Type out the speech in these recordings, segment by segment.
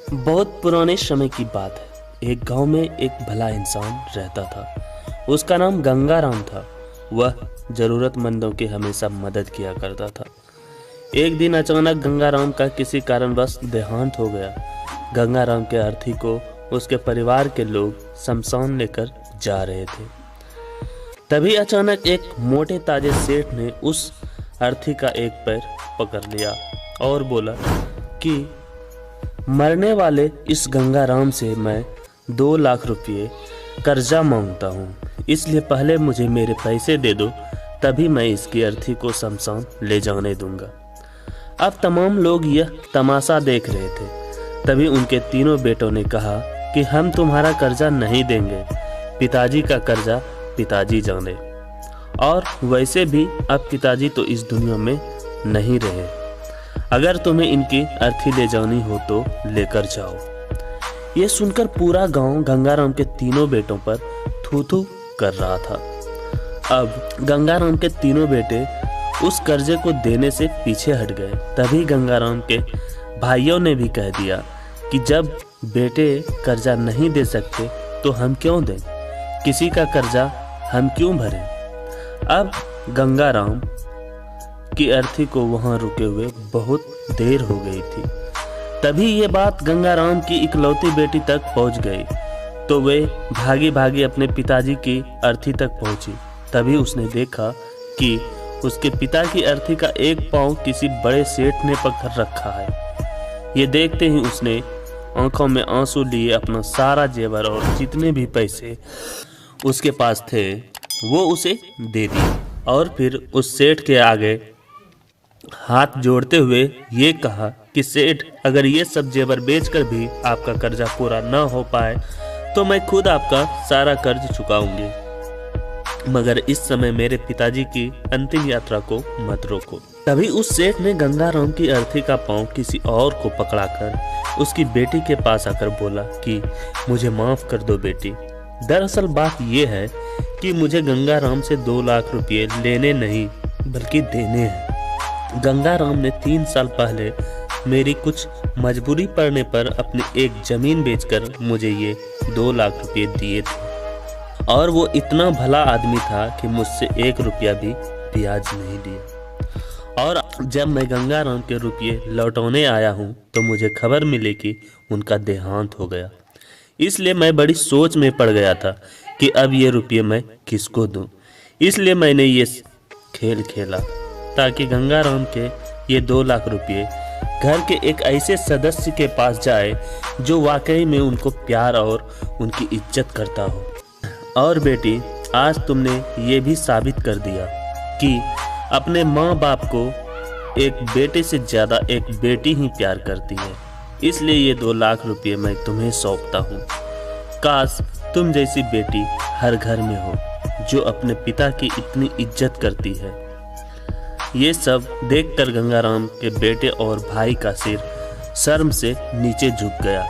बहुत पुराने समय की बात है। एक गांव में एक भला इंसान रहता था। उसका नाम गंगाराम था। वह जरूरतमंदों की हमेशा मदद किया करता था। एक दिन अचानक गंगाराम का किसी कारणवश देहांत हो गया। गंगाराम के अर्थी को उसके परिवार के लोग शमशान लेकर जा रहे थे। तभी अचानक एक मोटे ताजे सेठ ने उस अर्थी का एक पैर पकड़ लिया और बोला कि मरने वाले इस गंगाराम से मैं 2 लाख रुपये कर्जा मांगता हूँ, इसलिए पहले मुझे मेरे पैसे दे दो, तभी मैं इसकी अर्थी को शमशान ले जाने दूंगा। अब तमाम लोग यह तमाशा देख रहे थे। तभी उनके तीनों बेटों ने कहा कि हम तुम्हारा कर्जा नहीं देंगे, पिताजी का कर्जा पिताजी जाने। और वैसे भी अब पिताजी तो इस दुनिया में नहीं रहे। अगर तुम्हें इनकी अर्थी ले जानी हो तो लेकर जाओ। ये सुनकर पूरा गांव गंगाराम के तीनों बेटों पर थू थू कर रहा था। अब गंगाराम के तीनों बेटे उस कर्जे को देने से पीछे हट गए। तभी गंगाराम के भाइयों ने भी कह दिया कि जब बेटे कर्जा नहीं दे सकते तो हम क्यों दें, किसी का कर्जा हम क्यों भरें। अब गंगाराम की अर्थी को वहां रुके हुए बहुत देर हो गई थी। तभी ये बात गंगाराम की इकलौती बेटी तक पहुंच गई, तो वे भागी भागी अपने पिताजी की अर्थी तक पहुंची। तभी उसने देखा कि उसके पिता की अर्थी का एक पांव किसी बड़े सेठ ने पकड़ रखा है। ये देखते ही उसने आंखों में आंसू लिए अपना सारा जेवर और जितने भी पैसे उसके पास थे वो उसे दे दिए और फिर उस सेठ के आगे हाथ जोड़ते हुए ये कहा कि सेठ, अगर ये सब जेवर बेचकर भी आपका कर्जा पूरा न हो पाए तो मैं खुद आपका सारा कर्ज चुकाऊंगी, मगर इस समय मेरे पिताजी की अंतिम यात्रा को मत रोको। तभी उस सेठ ने गंगाराम की अर्थी का पांव किसी और को पकड़ाकर उसकी बेटी के पास आकर बोला कि मुझे माफ कर दो बेटी। दरअसल बात यह है कि मुझे गंगाराम से 2 लाख रुपये लेने नहीं बल्कि देने हैं। गंगाराम ने 3 साल पहले मेरी कुछ मजबूरी पड़ने पर अपनी एक जमीन बेचकर मुझे ये 2 लाख रुपये दिए थे, और वो इतना भला आदमी था कि मुझसे 1 रुपया भी ब्याज नहीं दिया। और जब मैं गंगाराम के रुपये लौटाने आया हूँ तो मुझे खबर मिली कि उनका देहांत हो गया। इसलिए मैं बड़ी सोच में पड़ गया था कि अब ये रुपये मैं किसको दूं। इसलिए मैंने ये खेल खेला ताकि गंगाराम के ये 2 लाख रुपये घर के एक ऐसे सदस्य के पास जाए जो वाकई में उनको प्यार और उनकी इज्जत करता हो। और बेटी, आज तुमने ये भी साबित कर दिया कि अपने माँ बाप को एक बेटे से ज़्यादा एक बेटी ही प्यार करती है। इसलिए ये 2 लाख रुपये मैं तुम्हें सौंपता हूँ। काश तुम जैसी बेटी हर घर में हो जो अपने पिता की इतनी इज्जत करती है। ये सब देखकर गंगाराम के बेटे और भाई का सिर शर्म से नीचे झुक गया।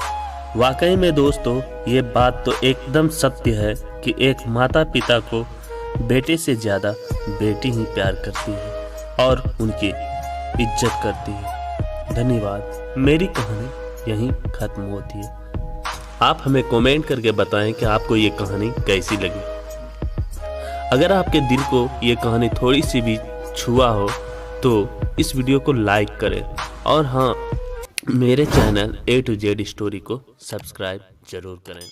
वाकई में दोस्तों, ये बात तो एकदम सत्य है कि एक माता पिता को बेटे से ज़्यादा बेटी ही प्यार करती है और उनकी इज्जत करती है। धन्यवाद। मेरी कहानी यहीं ख़त्म होती है। आप हमें कमेंट करके बताएं कि आपको ये कहानी कैसी लगी। अगर आपके दिल को ये कहानी थोड़ी सी भी छुआ हो तो इस वीडियो को लाइक करें, और हाँ, मेरे channel A to Z story को सब्सक्राइब जरूर करें।